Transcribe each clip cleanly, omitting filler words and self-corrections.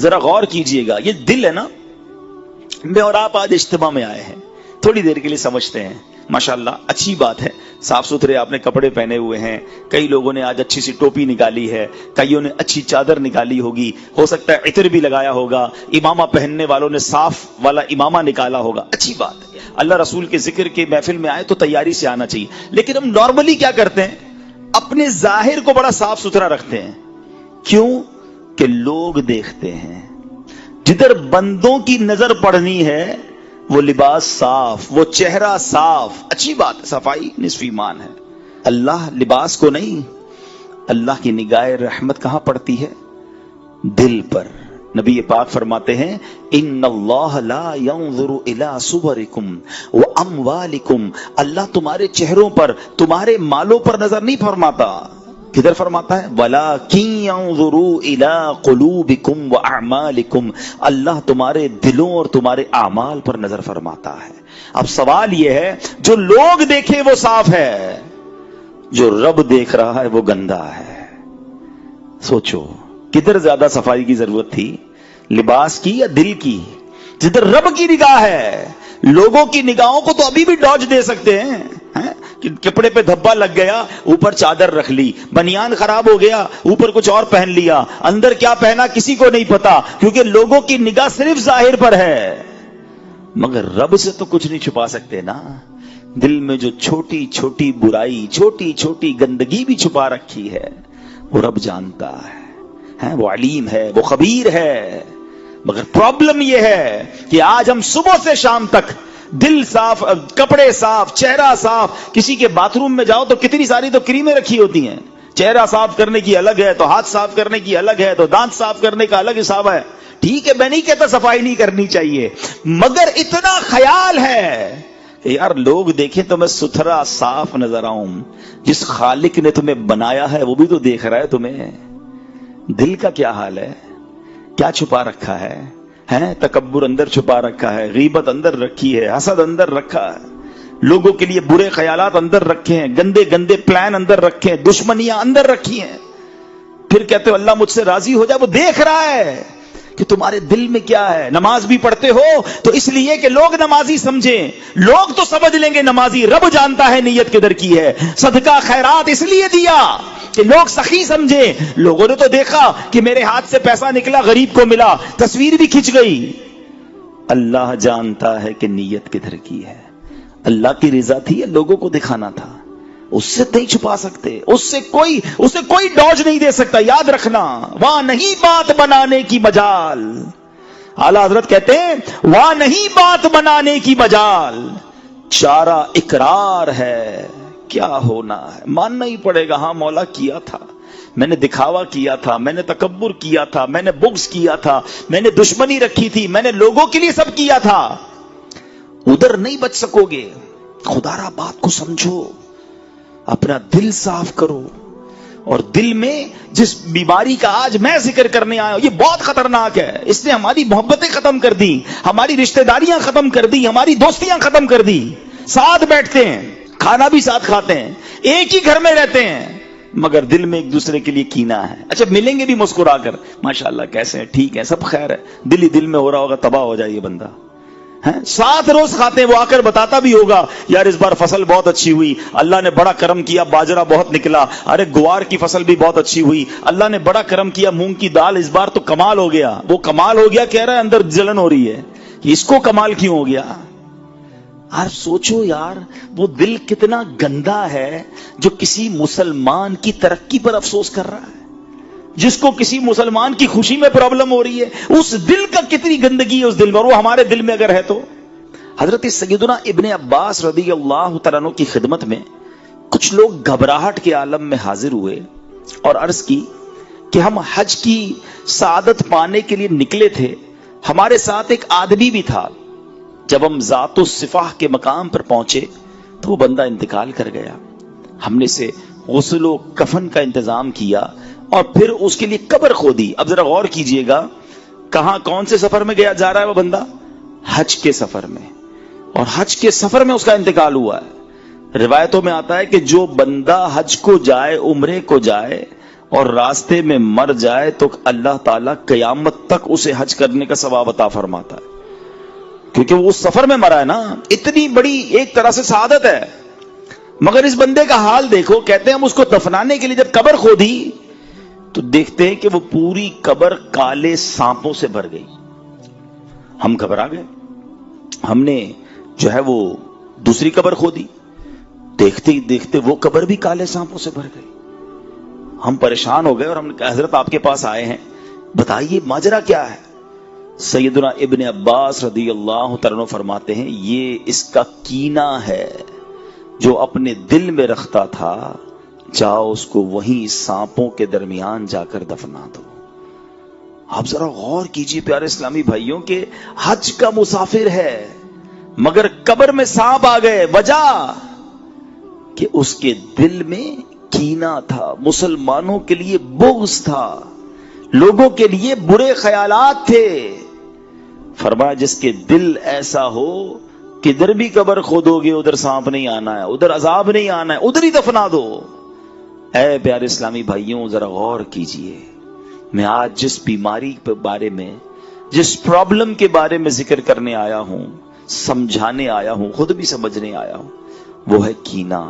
ذرا غور کیجئے گا، یہ دل ہے نا، میں اور آپ آج اجتماع میں آئے ہیں، تھوڑی دیر کے لیے سمجھتے ہیں. ماشاءاللہ اچھی بات ہے، صاف ستھرے آپ نے کپڑے پہنے ہوئے ہیں، کئی لوگوں نے آج اچھی سی ٹوپی نکالی ہے، کئیوں نے اچھی چادر نکالی ہوگی، ہو سکتا ہے عطر بھی لگایا ہوگا، امامہ پہننے والوں نے صاف والا امامہ نکالا ہوگا. اچھی بات ہے، اللہ رسول کے ذکر کے محفل میں آئے تو تیاری سے آنا چاہیے. لیکن ہم نارملی کیا کرتے ہیں، اپنے ظاہر کو بڑا صاف ستھرا رکھتے ہیں. کیوں؟ کہ لوگ دیکھتے ہیں. جدھر بندوں کی نظر پڑنی ہے وہ لباس صاف، وہ چہرہ صاف. اچھی بات ہے، صفائی نصف ایمان ہے. اللہ لباس کو نہیں، اللہ کی نگاہ رحمت کہاں پڑتی ہے؟ دل پر. نبی پاک فرماتے ہیں ان اللہ لا ينظر الى صورکم واموالکم، اللہ تمہارے چہروں پر، تمہارے مالوں پر نظر نہیں فرماتا. کدھر فرماتا ہے؟ وَلَٰكِن يَنظُرُوا إِلَىٰ قُلُوبِكُمْ وَأَعْمَالِكُمْ، اللہ تمہارے دلوں اور تمہارے اعمال پر نظر فرماتا ہے. اب سوال یہ ہے، جو لوگ دیکھے وہ صاف ہے، جو رب دیکھ رہا ہے وہ گندا ہے. سوچو کدھر زیادہ صفائی کی ضرورت تھی، لباس کی یا دل کی؟ جدھر رب کی نگاہ ہے. لوگوں کی نگاہوں کو تو ابھی بھی ڈاج دے سکتے ہیں، کپڑے پہ دھبا لگ گیا اوپر چادر رکھ لی، بنیان خراب ہو گیا اوپر کچھ اور پہن لیا، اندر کیا پہنا کسی کو نہیں پتا، کیونکہ لوگوں کی نگاہ صرف ظاہر پر ہے. مگر رب سے تو کچھ نہیں چھپا سکتے نا. دل میں جو چھوٹی چھوٹی برائی، چھوٹی چھوٹی گندگی بھی چھپا رکھی ہے وہ رب جانتا ہے، وہ علیم ہے، وہ خبیر ہے. مگر پرابلم یہ ہے کہ آج ہم صبح سے شام تک دل صاف، کپڑے صاف، چہرہ صاف. کسی کے باتھ روم میں جاؤ تو کتنی ساری تو کریمیں رکھی ہوتی ہیں. چہرہ صاف کرنے کی الگ ہے، تو ہاتھ صاف کرنے کی الگ ہے، تو دانت صاف کرنے کا الگ حساب ہے. ٹھیک ہے، میں نہیں کہتا صفائی نہیں کرنی چاہیے، مگر اتنا خیال ہے کہ یار لوگ دیکھیں تو میں ستھرا صاف نظر آؤں. جس خالق نے تمہیں بنایا ہے وہ بھی تو دیکھ رہا ہے تمہیں. دل کا کیا حال ہے؟ کیا چھپا رکھا ہے؟ تکبر اندر چھپا رکھا ہے، غیبت اندر رکھی ہے، حسد اندر رکھا ہے، لوگوں کے لیے برے خیالات اندر رکھے ہیں، گندے گندے پلان اندر رکھے ہیں، دشمنیاں اندر رکھی ہیں. پھر کہتے ہو اللہ مجھ سے راضی ہو جائے. وہ دیکھ رہا ہے کہ تمہارے دل میں کیا ہے. نماز بھی پڑھتے ہو تو اس لیے کہ لوگ نمازی سمجھیں. لوگ تو سمجھ لیں گے نمازی، رب جانتا ہے نیت کدھر کی ہے. صدقہ خیرات اس لیے دیا کہ لوگ سخی سمجھیں. لوگوں نے تو دیکھا کہ میرے ہاتھ سے پیسہ نکلا، غریب کو ملا، تصویر بھی کھنچ گئی. اللہ جانتا ہے کہ نیت کدھر کی ہے. اللہ کی رضا تھی یا لوگوں کو دکھانا تھا؟ اس سے نہیں چھپا سکتے، اسے کوئی ڈوج نہیں دے سکتا. یاد رکھنا، وہاں نہیں بات بنانے کی مجال. اعلیٰ حضرت کہتے ہیں وہاں نہیں بات بنانے کی مجال، چارہ اقرار ہے. کیا ہونا ہے ماننا ہی پڑے گا. ہاں مولا کیا تھا، میں نے دکھاوا کیا تھا، میں نے تکبر کیا تھا، میں نے بغض کیا تھا، میں نے دشمنی رکھی تھی، میں نے لوگوں کے لیے سب کیا تھا. ادھر نہیں بچ سکو گے. خدا را بات کو سمجھو، اپنا دل صاف کرو. اور دل میں جس بیماری کا آج میں ذکر کرنے آیا ہوں یہ بہت خطرناک ہے. اس نے ہماری محبتیں ختم کر دی، ہماری رشتہ داریاں ختم کر دی، ہماری دوستیاں ختم کر دی. ساتھ بیٹھتے ہیں، کھانا بھی ساتھ کھاتے ہیں، ایک ہی گھر میں رہتے ہیں، مگر دل میں ایک دوسرے کے لیے کینہ ہے. اچھا ملیں گے بھی مسکرا کر، ماشاءاللہ کیسے ہیں، ٹھیک ہے، سب خیر ہے. دل ہی دل میں ہو رہا ہوگا تباہ ہو جائے یہ بندہ. ساتھ روز کھاتے ہیں، وہ آ کر بتاتا بھی ہوگا یار اس بار فصل بہت اچھی ہوئی، اللہ نے بڑا کرم کیا، باجرہ بہت نکلا، ارے گوار کی فصل بھی بہت اچھی ہوئی، اللہ نے بڑا کرم کیا، مونگ کی دال اس بار تو کمال ہو گیا. وہ کمال ہو گیا کہہ رہا ہے، اندر جلن ہو رہی ہے کہ اس کو کمال کیوں ہو گیا. یار سوچو یار، وہ دل کتنا گندا ہے جو کسی مسلمان کی ترقی پر افسوس کر رہا ہے، جس کو کسی مسلمان کی خوشی میں پرابلم ہو رہی ہے. اس دل کا کتنی گندگی ہے اس دل میں، اور وہ ہمارے دل میں اگر ہے تو. حضرت سیدنا ابن عباس رضی اللہ تعالیٰ عنہ کی خدمت میں کچھ لوگ گھبراہٹ کے عالم میں حاضر ہوئے اور عرض کی کہ ہم حج کی سعادت پانے کے لیے نکلے تھے، ہمارے ساتھ ایک آدمی بھی تھا. جب ہم ذات الصفاح کے مقام پر پہنچے تو وہ بندہ انتقال کر گیا. ہم نے سے غسل و کفن کا انتظام کیا اور پھر اس کے لیے قبر کھودی. اب ذرا غور کیجئے گا، کہاں کون سے سفر میں گیا جا رہا ہے وہ بندہ؟ حج کے سفر میں. اور حج کے سفر میں اس کا انتقال ہوا ہے. روایتوں میں آتا ہے کہ جو بندہ حج کو جائے، عمرے کو جائے، اور راستے میں مر جائے تو اللہ تعالیٰ قیامت تک اسے حج کرنے کا ثواب عطا فرماتا ہے، کیونکہ وہ اس سفر میں مرا ہے نا. اتنی بڑی ایک طرح سے سعادت ہے. مگر اس بندے کا حال دیکھو. کہتے ہیں ہم اس کو دفنانے کے لیے جب قبر کھودی تو دیکھتے ہیں کہ وہ پوری قبر کالے سانپوں سے بھر گئی. ہم گھبرا گئے. ہم نے جو ہے وہ دوسری قبر کھودی. دیکھتے ہی دیکھتے وہ قبر بھی کالے سانپوں سے بھر گئی. ہم پریشان ہو گئے اور ہم نے کہا حضرت آپ کے پاس آئے ہیں، بتائیے ماجرا کیا ہے. سیدنا ابن عباس رضی اللہ تعالیٰ عنہ فرماتے ہیں یہ اس کا کینہ ہے جو اپنے دل میں رکھتا تھا، جاؤ اس کو وہیں سانپوں کے درمیان جا کر دفنا دو. آپ ذرا غور کیجئے پیارے اسلامی بھائیوں کہ حج کا مسافر ہے مگر قبر میں سانپ آ گئے. وجہ کہ اس کے دل میں کینہ تھا، مسلمانوں کے لیے بغض تھا، لوگوں کے لیے برے خیالات تھے. فرمایا جس کے دل ایسا ہو کدھر بھی قبر کھودو گے ادھر سانپ نہیں آنا ہے، ادھر عذاب نہیں آنا ہے، ادھر ہی دفنا دو. اے پیارے اسلامی بھائیوں ذرا غور کیجئے. میں آج جس بیماری کے بارے میں، جس پرابلم کے بارے میں ذکر کرنے آیا ہوں، سمجھانے آیا ہوں، خود بھی سمجھنے آیا ہوں، وہ ہے کینہ،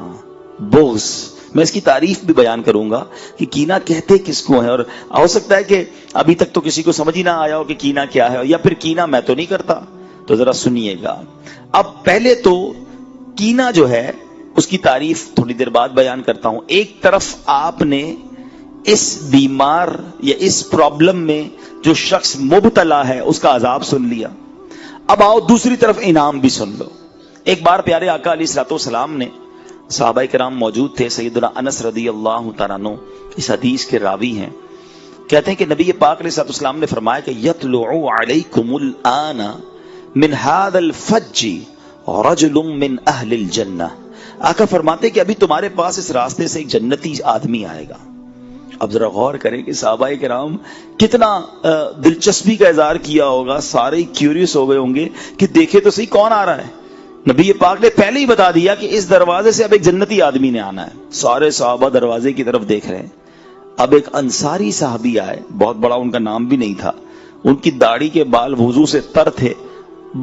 بغض. میں اس کی تعریف بھی بیان کروں گا کہ کینہ کہتے کس کو ہیں، اور ہو سکتا ہے کہ ابھی تک تو کسی کو سمجھ ہی نہ آیا ہو کہ کینہ کیا ہے، یا پھر کینہ میں تو نہیں کرتا. تو ذرا سنیے گا. اب پہلے تو کینہ جو ہے اس کی تعریف تھوڑی دیر بعد بیان کرتا ہوں. ایک طرف آپ نے اس بیمار یا اس پرابلم میں جو شخص مبتلا ہے اس کا عذاب سن لیا. اب آؤ دوسری طرف انعام بھی سن لو. ایک بار پیارے آقا علیہ الصلوۃ والسلام نے، صحابہ کرام موجود تھے، سیدنا انس رضی اللہ تعالیٰ عنہ اس حدیث کے راوی ہیں، کہتے ہیں کہ نبی پاک علیہ الصلوۃ والسلام نے فرمایا کہ یطلع علیکم الآن من هذا الفج رجل من اہل الجنہ. آقا فرماتے کہ ابھی تمہارے پاس اس راستے سے ایک جنتی آدمی آئے گا. اب ذرا غور کریں کہ صحابہ کرام کتنا دلچسپی کا اظہار کیا ہوگا. سارے کیوریس ہو گئے ہوں گے کہ دیکھے تو صحیح کون آ رہا ہے. نبی پاک نے پہلے ہی بتا دیا کہ اس دروازے سے اب ایک جنتی آدمی نے آنا ہے. سارے صحابہ دروازے کی طرف دیکھ رہے ہیں. اب ایک انصاری صحابی آئے، بہت بڑا، ان کا نام بھی نہیں تھا، ان کی داڑھی کے بال وضو سے تر تھے،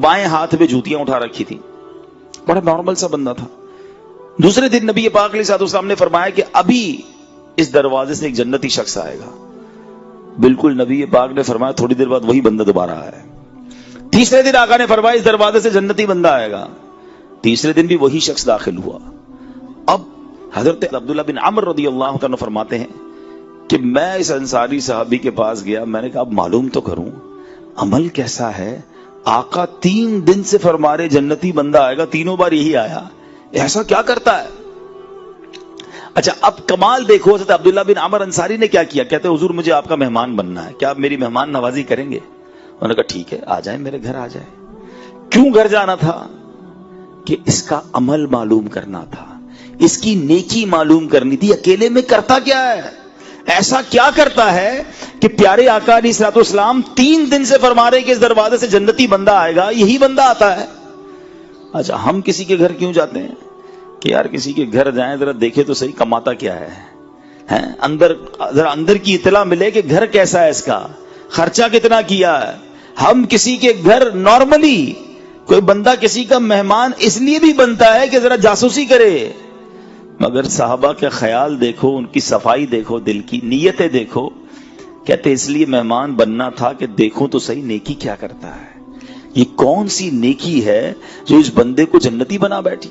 بائیں ہاتھ میں جوتیاں اٹھا رکھی تھی، بڑا نارمل سا بندہ تھا. دوسرے دن نبی پاک علیہ السلام نے فرمایا کہ ابھی اس دروازے سے ایک جنتی شخص آئے گا. بالکل نبی پاک نے فرمایا تھوڑی دیر بعد وہی بندہ دوبارہ آیا. تیسرے دن آقا نے فرمایا اس دروازے سے جنتی بندہ آئے گا. تیسرے دن بھی وہی شخص داخل ہوا. اب حضرت عبداللہ بن عمر رضی اللہ عنہ فرماتے ہیں کہ میں اس انصاری صحابی کے پاس گیا. میں نے کہا اب معلوم تو کروں عمل کیسا ہے. آقا 3 دن سے فرما رہے جنتی بندہ آئے گا، تینوں بار یہی آیا، ایسا کیا کرتا ہے. اچھا اب کمال دیکھو، حضرت عبداللہ بن عمر انصاری نے کیا کیا. کہتے حضور مجھے آپ کا مہمان بننا ہے، کیا آپ میری مہمان نوازی کریں گے. انہوں نے کہا ٹھیک ہے آ جائیں، میرے گھر آ جائیں. کیوں گھر جانا تھا؟ کہ اس کا عمل معلوم کرنا تھا، اس کی نیکی معلوم کرنی تھی. اکیلے میں کرتا کیا ہے، ایسا کیا کرتا ہے کہ پیارے آقا علیہ الصلوۃ والسلام 3 دن سے فرما رہے کہ اس دروازے سے جنتی بندہ آئے گا، یہی بندہ آتا ہے. اچھا ہم کسی کے گھر کیوں جاتے ہیں کہ یار کسی کے گھر جائیں ذرا دیکھے تو صحیح کماتا کیا ہے، اندر ذرا اندر کی اطلاع ملے کہ گھر کیسا ہے، اس کا خرچہ کتنا کیا ہے. ہم کسی کے گھر نارملی کوئی بندہ کسی کا مہمان اس لیے بھی بنتا ہے کہ ذرا جاسوسی کرے. مگر صحابہ کا خیال دیکھو، ان کی صفائی دیکھو، دل کی نیتیں دیکھو. کہتے اس لیے مہمان بننا تھا کہ دیکھوں تو صحیح نیکی کیا کرتا ہے، یہ کون سی نیکی ہے جو اس بندے کو جنتی بنا بیٹھی.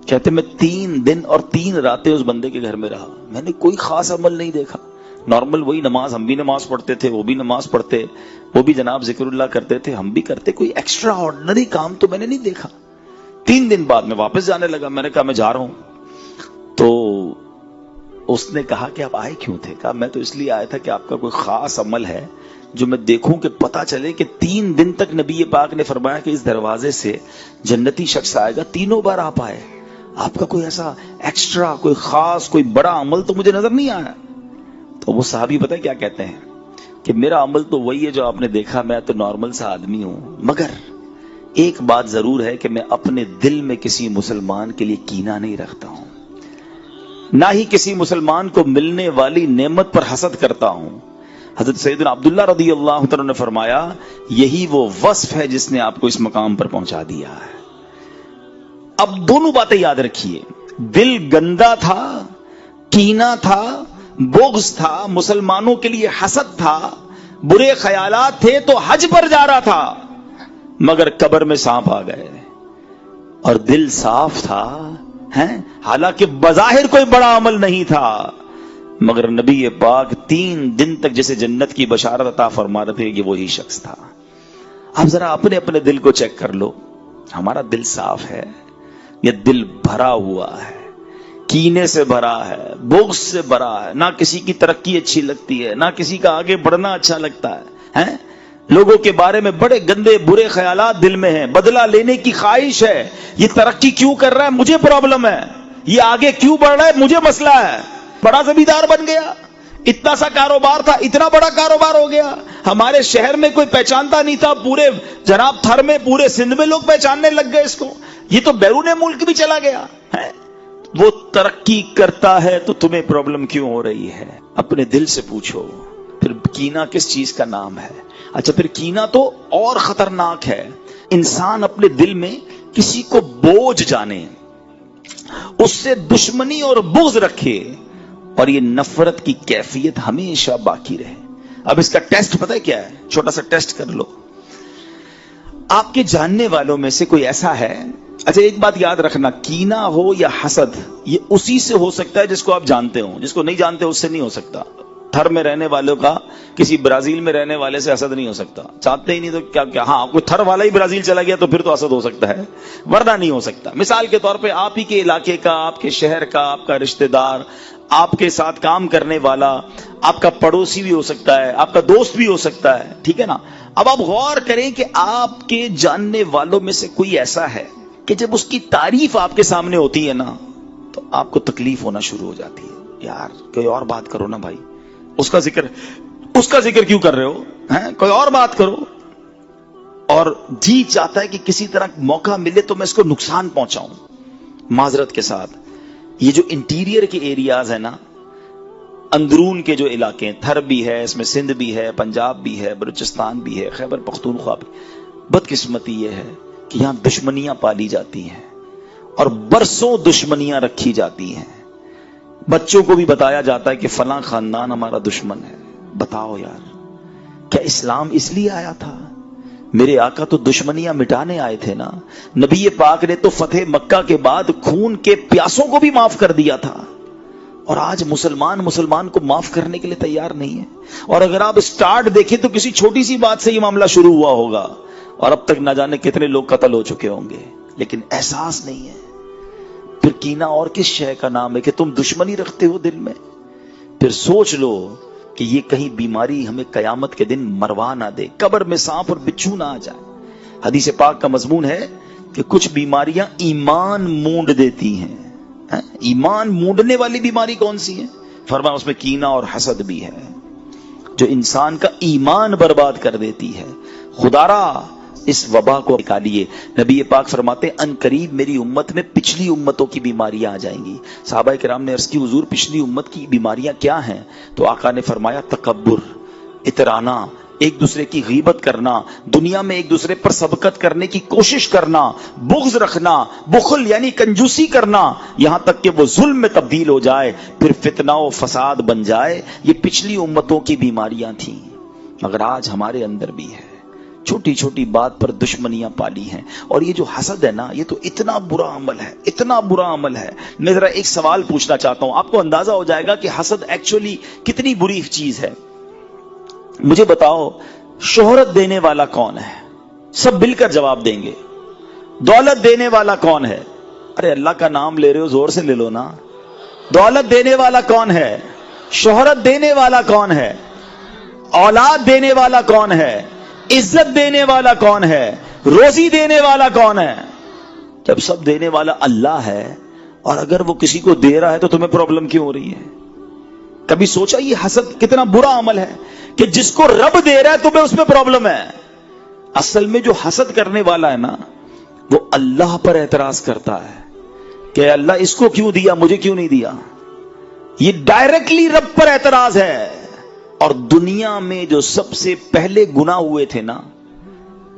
کہتے میں 3 دن اور 3 راتیں اس بندے کے گھر میں رہا، میں نے کوئی خاص عمل نہیں دیکھا. نارمل وہی نماز، ہم بھی نماز پڑھتے تھے، وہ بھی نماز پڑھتے، وہ بھی جناب ذکر اللہ کرتے تھے، ہم بھی کرتے، کوئی ایکسٹرا آرڈنری کام تو میں نے نہیں دیکھا. 3 دن بعد میں واپس جانے لگا. میں نے کہا میں جا رہا ہوں. تو اس نے کہا کہ آپ آئے کیوں تھے؟ کہا میں تو اس لیے آیا تھا کہ آپ کا کوئی خاص عمل ہے جو میں دیکھوں کہ پتا چلے کہ 3 دن تک نبی پاک نے فرمایا کہ اس دروازے سے جنتی شخص آئے گا، تینوں بار آپ آئے، آپ کا کوئی ایسا ایکسٹرا کوئی خاص کوئی بڑا عمل تو مجھے نظر نہیں آیا. تو وہ صحابی پتہ کیا کہتے ہیں کہ میرا عمل تو وہی ہے جو آپ نے دیکھا، میں تو نارمل سا آدمی ہوں، مگر ایک بات ضرور ہے کہ میں اپنے دل میں کسی مسلمان کے لیے کینہ نہیں رکھتا ہوں. نہ ہی کسی مسلمان کو ملنے والی نعمت پر حسد کرتا ہوں. حضرت سیدنا عبداللہ رضی اللہ تعالیٰ نے فرمایا یہی وہ وصف ہے جس نے آپ کو اس مقام پر پہنچا دیا ہے. اب دونوں باتیں یاد رکھیے، دل گندا تھا، کینہ تھا، بغض تھا، مسلمانوں کے لیے حسد تھا، برے خیالات تھے، تو حج پر جا رہا تھا مگر قبر میں سانپ آ گئے. اور دل صاف تھا، حالانکہ بظاہر کوئی بڑا عمل نہیں تھا، مگر نبی پاک 3 دن تک جسے جنت کی بشارت عطا فرما رہے تھے کہ وہی شخص تھا. اب ذرا اپنے اپنے دل کو چیک کر لو، ہمارا دل صاف ہے یا دل بھرا ہوا ہے، کینے سے بھرا ہے، بغض سے بھرا ہے، نہ کسی کی ترقی اچھی لگتی ہے، نہ کسی کا آگے بڑھنا اچھا لگتا ہے، لوگوں کے بارے میں بڑے گندے برے خیالات دل میں ہیں، بدلہ لینے کی خواہش ہے، یہ ترقی کیوں کر رہا ہے مجھے پرابلم ہے، یہ آگے کیوں بڑھ رہا ہے مجھے مسئلہ ہے، بڑا زمیندار بن گیا، اتنا سا کاروبار تھا اتنا بڑا کاروبار ہو گیا، ہمارے شہر میں کوئی پہچانتا نہیں تھا، پورے جناب تھر میں پورے سندھ میں لوگ پہچاننے لگ گئے اس کو، یہ تو بیرون ملک بھی چلا گیا ہے. وہ ترقی کرتا ہے تو تمہیں پرابلم کیوں ہو رہی ہے؟ اپنے دل سے پوچھو. پھر کینہ کس چیز کا نام ہے؟ اچھا پھر کینہ تو اور خطرناک ہے. انسان اپنے دل میں کسی کو بوجھ جانے، اس سے دشمنی اور بغض رکھے، اور یہ نفرت کی کیفیت ہمیشہ باقی رہے. اب اس کا ٹیسٹ پتہ ہے کیا ہے؟ چھوٹا سا ٹیسٹ کر لو. آپ کے جاننے والوں میں سے کوئی ایسا ہے، اچھا ایک بات یاد رکھنا، کینہ ہو یا حسد یہ اسی سے ہو سکتا ہے جس کو آپ جانتے ہو، جس کو نہیں جانتے اس سے نہیں ہو سکتا. تھر میں رہنے والوں کا کسی برازیل میں رہنے والے سے حسد نہیں ہو سکتا، چاہتے ہی نہیں تو کیا ہاں کوئی تھر والا ہی برازیل چلا گیا تو پھر تو حسد ہو سکتا ہے، ورنہ نہیں ہو سکتا. مثال کے طور پہ آپ ہی کے علاقے کا، آپ کے شہر کا، آپ کا رشتہ دار، آپ کے ساتھ کام کرنے والا، آپ کا پڑوسی بھی ہو سکتا ہے، آپ کا دوست بھی ہو سکتا ہے، ٹھیک ہے نا. اب آپ غور کریں کہ آپ کے جاننے والوں میں سے کوئی ایسا ہے کہ جب اس کی تعریف آپ کے سامنے ہوتی ہے نا تو آپ کو تکلیف ہونا شروع ہو جاتی ہے. یار کوئی اور بات کرو نا بھائی، اس کا ذکر کیوں کر رہے ہو، کوئی اور بات کرو. اور جی چاہتا ہے کہ کسی طرح موقع ملے تو میں اس کو نقصان پہنچاؤں. معذرت کے ساتھ یہ جو انٹیریئر کے ایریاز ہیں نا، اندرون کے جو علاقے ہیں، تھر بھی ہے اس میں، سندھ بھی ہے، پنجاب بھی ہے، بلوچستان بھی ہے، خیبر پختونخوا بھی، بدقسمتی یہ ہے کہ یہاں دشمنیاں پالی جاتی ہیں اور برسوں دشمنیاں رکھی جاتی ہیں. بچوں کو بھی بتایا جاتا ہے کہ فلاں خاندان ہمارا دشمن ہے. بتاؤ یار، کیا اسلام اس لیے آیا تھا؟ میرے آقا تو دشمنیاں مٹانے آئے تھے نا. نبی پاک نے تو فتح مکہ کے بعد خون کے پیاسوں کو بھی معاف کر دیا تھا، اور آج مسلمان کو معاف کرنے کے لیے تیار نہیں ہے. اور اگر آپ سٹارٹ دیکھیں تو کسی چھوٹی سی بات سے یہ معاملہ شروع ہوا ہوگا اور اب تک نہ جانے کتنے لوگ قتل ہو چکے ہوں گے، لیکن احساس نہیں ہے. پھر کینہ اور کس شے کا نام ہے کہ تم دشمنی رکھتے ہو دل میں؟ پھر سوچ لو کہ یہ کہیں بیماری ہمیں قیامت کے دن مروا نہ دے، قبر میں سانپ اور بچھو نہ آ جائے. حدیث پاک کا مضمون ہے کہ کچھ بیماریاں ایمان مونڈ دیتی ہیں. ایمان مونڈنے والی بیماری کون سی ہے؟ فرمایا اس میں کینہ اور حسد بھی ہے، جو انسان کا ایمان برباد کر دیتی ہے. خدارا اس وبا کو نکالیے. نبی پاک فرماتے ہیں ان قریب میری امت میں پچھلی امتوں کی بیماریاں آ جائیں گی. صحابہ کرام نے عرض کی حضور پچھلی امت کی بیماریاں کیا ہیں؟ تو آقا نے فرمایا تکبر، اترانا، ایک دوسرے کی غیبت کرنا، دنیا میں ایک دوسرے پر سبقت کرنے کی کوشش کرنا، بغض رکھنا، بخل یعنی کنجوسی کرنا، یہاں تک کہ وہ ظلم میں تبدیل ہو جائے، پھر فتنہ و فساد بن جائے. یہ پچھلی امتوں کی بیماریاں تھیں، مگر آج ہمارے اندر بھی ہے. چھوٹی چھوٹی بات پر دشمنیاں پالی ہیں. اور یہ جو حسد ہے نا، یہ تو اتنا برا عمل ہے، اتنا برا عمل ہے. میں ذرا ایک سوال پوچھنا چاہتا ہوں، آپ کو اندازہ ہو جائے گا کہ حسد ایکچولی کتنی بری چیز ہے. مجھے بتاؤ شہرت دینے والا کون ہے؟ سب مل کر جواب دیں گے. دولت دینے والا کون ہے؟ ارے اللہ کا نام لے رہے ہو، زور سے لے لو نا. دولت دینے والا کون ہے؟ شہرت دینے والا کون ہے؟ اولاد دینے والا کون ہے؟ عزت دینے والا کون ہے؟ روزی دینے والا کون ہے؟ جب سب دینے والا اللہ ہے، اور اگر وہ کسی کو دے رہا ہے تو تمہیں پرابلم کیوں ہو رہی ہے؟ کبھی سوچا یہ حسد کتنا برا عمل ہے کہ جس کو رب دے رہا ہے تمہیں اس میں پرابلم ہے. اصل میں جو حسد کرنے والا ہے نا، وہ اللہ پر اعتراض کرتا ہے کہ اللہ اس کو کیوں دیا، مجھے کیوں نہیں دیا. یہ ڈائریکٹلی رب پر اعتراض ہے. اور دنیا میں جو سب سے پہلے گناہ ہوئے تھے نا،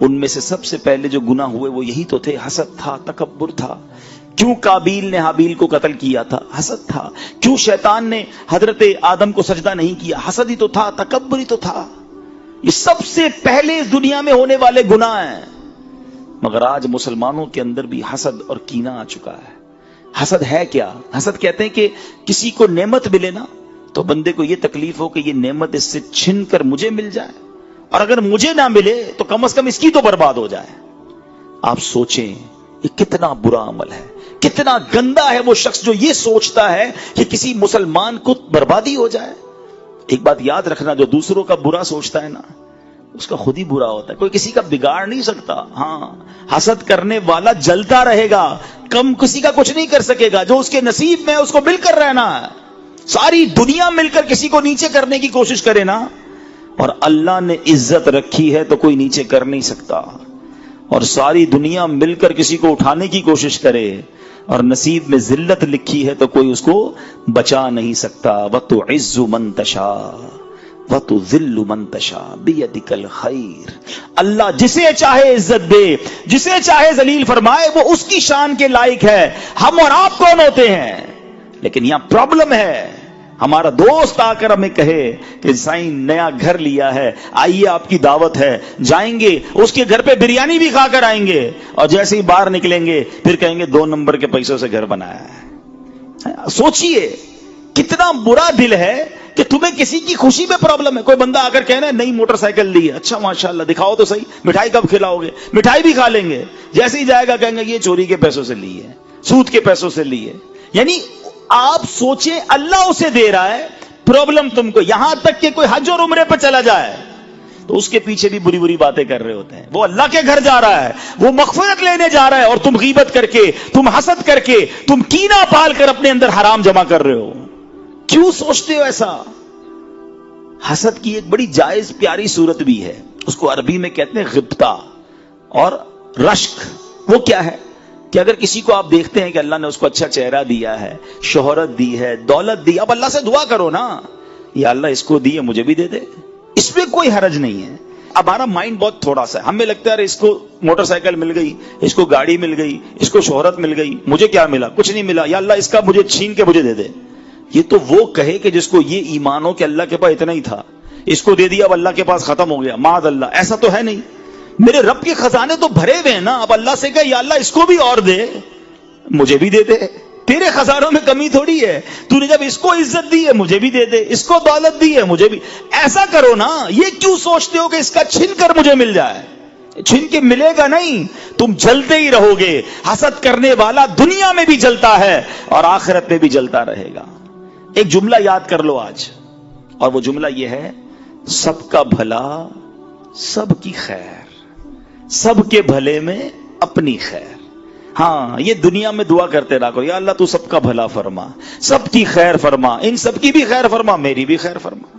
ان میں سے سب سے پہلے جو گناہ ہوئے وہ یہی تو تھے. حسد تھا، تکبر تھا. کیوں قابیل نے حابیل کو قتل کیا تھا؟ حسد تھا. کیوں شیطان نے حضرت آدم کو سجدہ نہیں کیا؟ حسد ہی تو تھا، تکبر ہی تو تھا. یہ سب سے پہلے اس دنیا میں ہونے والے گناہ ہیں. مگر آج مسلمانوں کے اندر بھی حسد اور کینہ آ چکا ہے. حسد ہے کیا؟ حسد کہتے ہیں کہ کسی کو نعمت ملے نا تو بندے کو یہ تکلیف ہو کہ یہ نعمت اس سے چھن کر مجھے مل جائے، اور اگر مجھے نہ ملے تو کم از کم اس کی تو برباد ہو جائے. آپ سوچیں یہ کتنا برا عمل ہے، کتنا گندا ہے وہ شخص جو یہ سوچتا ہے کہ کسی مسلمان کو بربادی ہو جائے. ایک بات یاد رکھنا، جو دوسروں کا برا سوچتا ہے نا اس کا خود ہی برا ہوتا ہے. کوئی کسی کا بگاڑ نہیں سکتا. ہاں، حسد کرنے والا جلتا رہے گا، کم کسی کا کچھ نہیں کر سکے گا. جو اس کے نصیب میں اس کو مل کر رہنا ہے. ساری دنیا مل کر کسی کو نیچے کرنے کی کوشش کرے نا، اور اللہ نے عزت رکھی ہے تو کوئی نیچے کر نہیں سکتا. اور ساری دنیا مل کر کسی کو اٹھانے کی کوشش کرے اور نصیب میں ذلت لکھی ہے تو کوئی اس کو بچا نہیں سکتا. وَتُعِزُّ مَن تَشَاءُ وَتُذِلُّ مَن تَشَاءُ بِيَدِكَ الْخَيْرُ. اللہ جسے چاہے عزت دے، جسے چاہے ذلیل فرمائے، وہ اس کی شان کے لائق ہے. ہم اور آپ کون ہوتے ہیں؟ لیکن یہاں پرابلم ہے. ہمارا دوست آ کر ہمیں کہے کہ سائیں نیا گھر لیا ہے، آئیے آپ کی دعوت ہے، جائیں گے اس کے گھر پہ بریانی بھی کھا کر آئیں گے، اور جیسے ہی باہر نکلیں گے پھر کہیں گے 2 نمبر کے پیسوں سے گھر بنایا ہے. سوچئے کتنا برا دل ہے کہ تمہیں کسی کی خوشی میں پرابلم ہے. کوئی بندہ آ کر کہنا ہے نئی موٹر سائیکل لی ہے، اچھا ماشاءاللہ دکھاؤ تو صحیح، مٹھائی کب کھلاؤ گے؟ مٹھائی بھی کھا لیں گے. جیسے ہی جائے گا کہیں گے یہ چوری کے پیسوں سے لی ہے، سود کے پیسوں سے لی ہے. یعنی آپ سوچیں اللہ اسے دے رہا ہے، پرابلم تم کو. یہاں تک کہ کوئی حج اور عمرے پہ چلا جائے تو اس کے پیچھے بھی بری بری باتیں کر رہے ہوتے ہیں. وہ اللہ کے گھر جا رہا ہے، وہ مغفرت لینے جا رہا ہے، اور تم غیبت کر کے، تم حسد کر کے، تم کینہ پال کر اپنے اندر حرام جمع کر رہے ہو. کیوں سوچتے ہو ایسا؟ حسد کی ایک بڑی جائز پیاری صورت بھی ہے، اس کو عربی میں کہتے ہیں غبطہ اور رشک. وہ کیا ہے کہ اگر کسی کو آپ دیکھتے ہیں کہ اللہ نے اس کو اچھا چہرہ دیا ہے، شہرت دی ہے، دولت دی، اب اللہ سے دعا کرو نا، یا اللہ اس کو دی ہے مجھے بھی دے دے. اس میں کوئی حرج نہیں ہے. ہمارا مائنڈ بہت تھوڑا سا ہے، ہمیں لگتا ہے اس کو موٹر سائیکل مل گئی، اس کو گاڑی مل گئی، اس کو شہرت مل گئی، مجھے کیا ملا؟ کچھ نہیں ملا. یا اللہ اس کا مجھے چھین کے مجھے دے دے. یہ تو وہ کہے کہ جس کو یہ ایمان ہو کہ اللہ کے پاس اتنا ہی تھا، اس کو دے دیا اب اللہ کے پاس ختم ہو گیا. معاذ اللہ، ایسا تو ہے نہیں. میرے رب کے خزانے تو بھرے ہوئے ہیں نا. اب اللہ سے کہے یا اللہ اس کو بھی اور دے، مجھے بھی دے دے. تیرے خزانوں میں کمی تھوڑی ہے. تو نے جب اس کو عزت دی ہے مجھے بھی دے دے، اس کو دولت دی ہے مجھے بھی. ایسا کرو نا. یہ کیوں سوچتے ہو کہ اس کا چھن کر مجھے مل جائے؟ چھن کے ملے گا نہیں، تم جلتے ہی رہو گے. حسد کرنے والا دنیا میں بھی جلتا ہے اور آخرت میں بھی جلتا رہے گا. ایک جملہ یاد کر لو آج، اور وہ جملہ یہ ہے: سب کا بھلا سب کی خیر، سب کے بھلے میں اپنی خیر. ہاں، یہ دنیا میں دعا کرتے رہو، یا اللہ تو سب کا بھلا فرما، سب کی خیر فرما، ان سب کی بھی خیر فرما، میری بھی خیر فرما.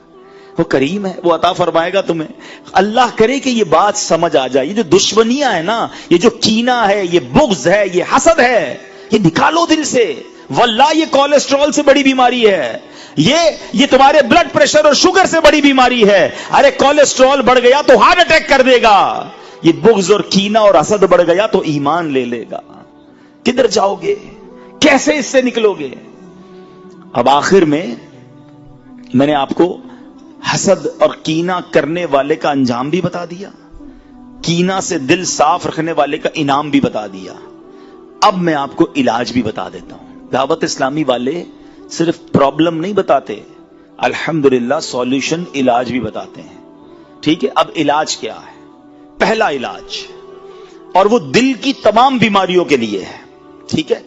وہ کریم ہے، وہ عطا فرمائے گا تمہیں. اللہ کرے کہ یہ بات سمجھ آ جائے. یہ جو دشمنیاں ہے نا، یہ جو کینہ ہے، یہ بغض ہے، یہ حسد ہے، یہ نکالو دل سے. واللہ یہ کولیسٹرول سے بڑی بیماری ہے. یہ تمہارے بلڈ پریشر اور شوگر سے بڑی بیماری ہے. ارے کولیسٹرول بڑھ گیا تو ہارٹ اٹیک کر دے گا. یہ بغض اور کینہ اور حسد بڑھ گیا تو ایمان لے لے گا. کدھر جاؤ گے؟ کیسے اس سے نکلو گے؟ اب آخر میں نے آپ کو حسد اور کینہ کرنے والے کا انجام بھی بتا دیا، کینہ سے دل صاف رکھنے والے کا انعام بھی بتا دیا. اب میں آپ کو علاج بھی بتا دیتا ہوں. دعوت اسلامی والے صرف پرابلم نہیں بتاتے، الحمدللہ سولوشن، علاج بھی بتاتے ہیں. ٹھیک ہے، اب علاج کیا ہے؟ پہلا علاج، اور وہ دل کی تمام بیماریوں کے لیے ہے. ٹھیک ہے،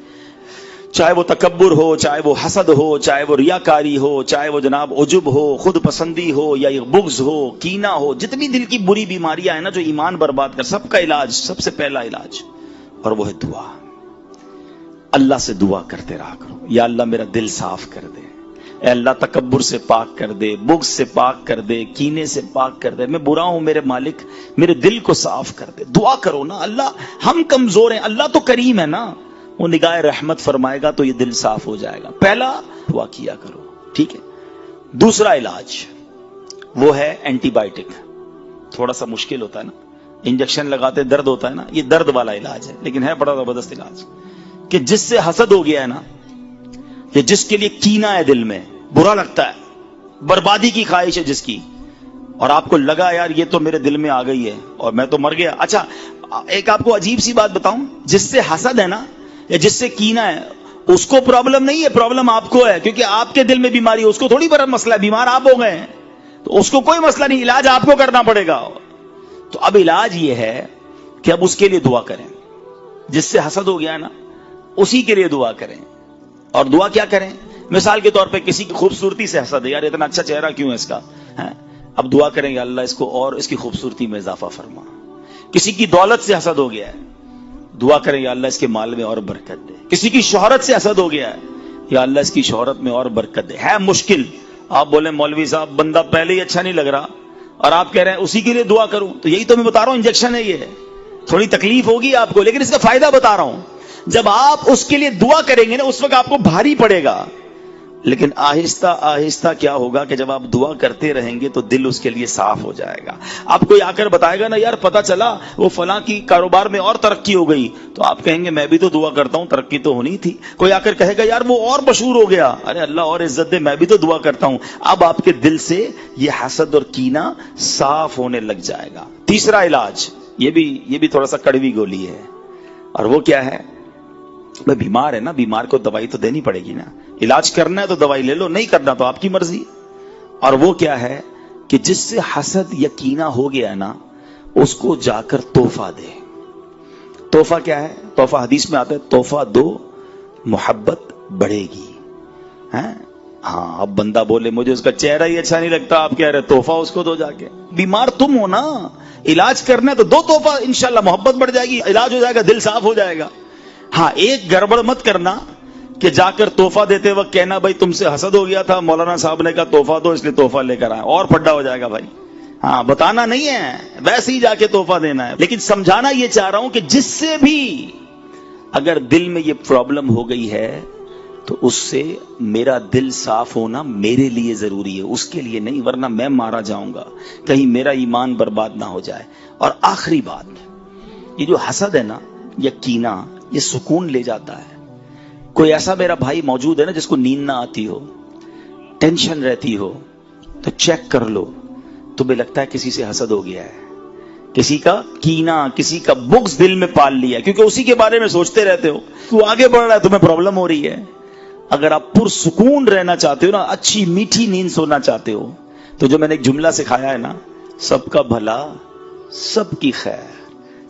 چاہے وہ تکبر ہو، چاہے وہ حسد ہو، چاہے وہ ریاکاری ہو، چاہے وہ جناب عجب ہو، خود پسندی ہو، یا یہ بغض ہو، کینہ ہو، جتنی دل کی بری بیماریاں ہیں نا جو ایمان برباد کر، سب کا علاج، سب سے پہلا علاج، اور وہ ہے دعا. اللہ سے دعا کرتے رہا کرو، یا اللہ میرا دل صاف کر دے، اے اللہ تکبر سے پاک کر دے، بغض سے پاک کر دے، کینے سے پاک کر دے، میں برا ہوں میرے مالک، میرے دل کو صاف کر دے. دعا کرو نا. اللہ، ہم کمزور ہیں، اللہ تو کریم ہے نا، وہ نگاہ رحمت فرمائے گا تو یہ دل صاف ہو جائے گا. پہلا دعا کیا کرو. ٹھیک ہے. دوسرا علاج وہ ہے اینٹی بائیوٹک. تھوڑا سا مشکل ہوتا ہے نا, انجیکشن لگاتے درد ہوتا ہے نا, یہ درد والا علاج ہے لیکن ہے بڑا زبردست علاج. کہ جس سے حسد ہو گیا ہے نا, کہ جس کے لیے کینہ ہے دل میں, برا لگتا ہے, بربادی کی خواہش ہے جس کی, اور آپ کو لگا یار یہ تو میرے دل میں آ گئی ہے اور میں تو مر گیا. اچھا ایک آپ کو عجیب سی بات بتاؤں, جس سے حسد ہے نا یا جس سے کینہ ہے اس کو پرابلم نہیں ہے, پرابلم آپ کو ہے, کیونکہ آپ کے دل میں بیماری ہے. اس کو تھوڑی بڑا مسئلہ ہے, بیمار آپ ہو گئے ہیں تو اس کو کوئی مسئلہ نہیں, علاج آپ کو کرنا پڑے گا. تو اب علاج یہ ہے کہ اب اس کے لیے دعا کریں. جس سے حسد ہو گیا ہے نا اسی کے لیے دعا کریں. اور دعا کیا کریں؟ مثال کے طور پہ کسی کی خوبصورتی سے حسد ہے, یار اتنا اچھا چہرہ کیوں ہے اس کا, اب دعا کریں یا اللہ اس کو اور اس کی خوبصورتی میں اضافہ فرما. کسی کی دولت سے حسد ہو گیا ہے, دعا کریں یا اللہ اس کے مال میں اور برکت دے. کسی کی شہرت سے حسد ہو گیا ہے, یا اللہ اس کی شہرت میں اور برکت دے. ہے مشکل, آپ بولیں مولوی صاحب بندہ پہلے ہی اچھا نہیں لگ رہا اور آپ کہہ رہے ہیں اسی کے لیے دعا کروں, تو یہی تو میں بتا رہا ہوں, انجیکشن ہے یہ. تھوڑی تکلیف ہوگی آپ کو لیکن اس کا فائدہ بتا رہا ہوں. جب آپ اس کے لیے دعا کریں گے نا اس وقت آپ کو بھاری پڑے گا, لیکن آہستہ آہستہ کیا ہوگا کہ جب آپ دعا کرتے رہیں گے تو دل اس کے لیے صاف ہو جائے گا. آپ کوئی آ کر بتائے گا نا یار پتا چلا وہ فلاں کی کاروبار میں اور ترقی ہو گئی, تو آپ کہیں گے میں بھی تو دعا کرتا ہوں, ترقی تو ہونی تھی. کوئی آ کر کہے گا یار وہ اور مشہور ہو گیا, ارے اللہ اور عزت دے, میں بھی تو دعا کرتا ہوں. اب آپ کے دل سے یہ حسد اور کینہ صاف ہونے لگ جائے گا. تیسرا علاج یہ بھی تھوڑا سا کڑوی گولی ہے, اور وہ کیا ہے؟ میں بیمار ہے نا, بیمار کو دوائی تو دینی پڑے گی نا. علاج کرنا ہے تو دوائی لے لو, نہیں کرنا تو آپ کی مرضی. اور وہ کیا ہے کہ جس سے حسد یا کینہ ہو گیا ہے نا اس کو جا کر تحفہ دے. تحفہ کیا ہے؟ تحفہ حدیث میں آتا ہے تحفہ دو محبت بڑھے گی. ہاں اب بندہ بولے مجھے اس کا چہرہ ہی اچھا نہیں لگتا, آپ کہہ رہے تحفہ اس کو دو جا کے. بیمار تم ہو نا, علاج کرنا ہے تو دو تحفہ, انشاءاللہ محبت بڑھ جائے گی, علاج ہو جائے گا, دل صاف ہو جائے گا. ہاں ایک گڑبڑ مت کرنا کہ جا کر تحفہ دیتے وقت کہنا بھائی تم سے حسد ہو گیا تھا, مولانا صاحب نے کہا تحفہ دو اس لیے تحفہ لے کر آئے, اور پھڈا ہو جائے گا بھائی. ہاں بتانا نہیں ہے, ویسے ہی جا کے تحفہ دینا ہے. لیکن سمجھانا یہ چاہ رہا ہوں کہ جس سے بھی اگر دل میں یہ پرابلم ہو گئی ہے تو اس سے میرا دل صاف ہونا میرے لیے ضروری ہے, اس کے لیے نہیں, ورنہ میں مارا جاؤں گا, کہیں میرا ایمان برباد نہ ہو جائے. اور آخری بات, یہ جو حسد ہے نا یا کینہ یہ سکون لے جاتا ہے. کوئی ایسا میرا بھائی موجود ہے نا جس کو نیند نہ آتی ہو, ٹینشن رہتی ہو, تو چیک کر لو, تمہیں لگتا ہے کسی سے حسد ہو گیا ہے, کسی کا کینہ, کسی کا بغض دل میں پال لیا, کیونکہ اسی کے بارے میں سوچتے رہتے ہو, تو آگے بڑھ رہا ہے, تمہیں پرابلم ہو رہی ہے. اگر آپ پرسکون رہنا چاہتے ہو نا, اچھی میٹھی نیند سونا چاہتے ہو, تو جو میں نے ایک جملہ سکھایا ہے نا, سب کا بھلا سب کی خیر,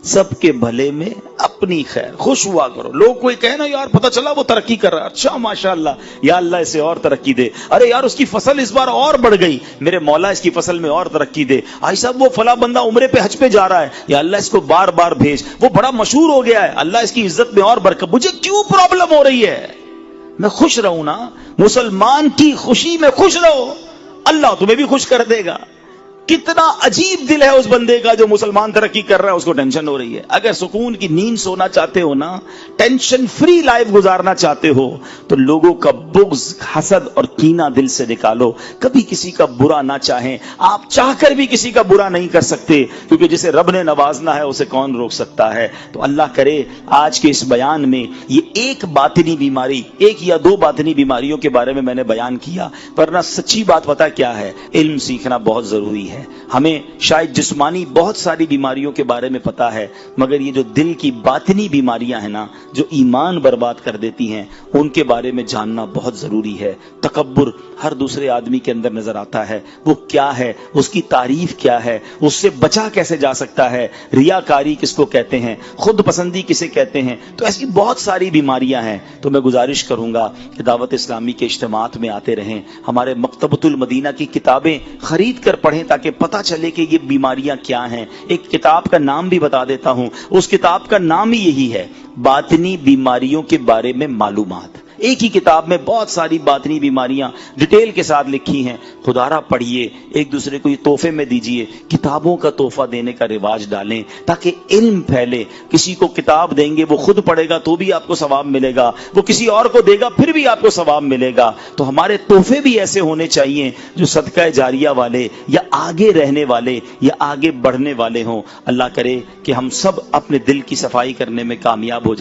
سب کے بھلے میں اپنی خیر, خوش ہوا کرو. لوگ کوئی کہے نا یار پتہ چلا وہ ترقی کر رہا ہے, اچھا ماشاءاللہ, یا اللہ اسے اور ترقی دے. ارے یار اس کی فصل اس بار اور بڑھ گئی, میرے مولا اس کی فصل میں اور ترقی دے. آئی صاحب وہ فلاں بندہ عمرے پہ حج پہ جا رہا ہے, یا اللہ اس کو بار بار بھیج, وہ بڑا مشہور ہو گیا ہے, اللہ اس کی عزت میں اور برکت. مجھے کیوں پرابلم ہو رہی ہے؟ میں خوش رہوں نا, مسلمان کی خوشی میں خوش رہو, اللہ تمہیں بھی خوش کر دے گا. کتنا عجیب دل ہے اس بندے کا جو مسلمان ترقی کر رہا ہے, اس کو ٹینشن ہو رہی ہے. اگر سکون کی نیند سونا چاہتے ہو نا, ٹینشن فری لائف گزارنا چاہتے ہو, تو لوگوں کا بغض, حسد اور کینہ دل سے نکالو. کبھی کسی کا برا نہ چاہیں, آپ چاہ کر بھی کسی کا برا نہیں کر سکتے, کیونکہ جسے رب نے نوازنا ہے اسے کون روک سکتا ہے. تو اللہ کرے آج کے اس بیان میں یہ ایک باطنی بیماری, ایک یا دو باطنی بیماریوں کے بارے میں نے بیان کیا, ورنہ سچی بات پتہ کیا ہے, علم سیکھنا بہت ضروری ہے. ہمیں شاید جسمانی بہت ساری بیماریوں کے بارے میں پتا ہے, مگر یہ جو دل کی باطنی بیماریاں ہیں نا, جو ایمان برباد کر دیتی ہیں, ان کے بارے میں جاننا بہت ضروری ہے. تکبر ہر دوسرے آدمی کے اندر نظر آتا ہے, وہ کیا ہے, اس کی تعریف کیا ہے, اس سے بچا کیسے جا سکتا ہے, ریاکاری کس کو کہتے ہیں, خود پسندی کسے کہتے ہیں. تو ایسی بہت ساری بیماریاں ہیں. تو میں گزارش کروں گا کہ دعوت اسلامی کے اجتماعات میں آتے رہیں, ہمارے مکتبۃ المدینہ کی کتابیں خرید کر پڑھیں تاکہ پتہ چلے کہ یہ بیماریاں کیا ہیں. ایک کتاب کا نام بھی بتا دیتا ہوں, اس کتاب کا نام ہی یہی ہے, باطنی بیماریوں کے بارے میں معلومات. ایک ہی کتاب میں بہت ساری باطنی بیماریاں ڈیٹیل کے ساتھ لکھی ہیں. خدارا پڑھیے, ایک دوسرے کو یہ تحفے میں دیجیے, کتابوں کا تحفہ دینے کا رواج ڈالیں تاکہ علم پھیلے. کسی کو کتاب دیں گے, وہ خود پڑھے گا تو بھی آپ کو ثواب ملے گا, وہ کسی اور کو دے گا پھر بھی آپ کو ثواب ملے گا. تو ہمارے تحفے بھی ایسے ہونے چاہیے جو صدقہ جاریہ والے یا آگے رہنے والے یا آگے بڑھنے والے ہوں. اللہ کرے کہ ہم سب اپنے دل کی صفائی کرنے میں کامیاب ہو جائیں.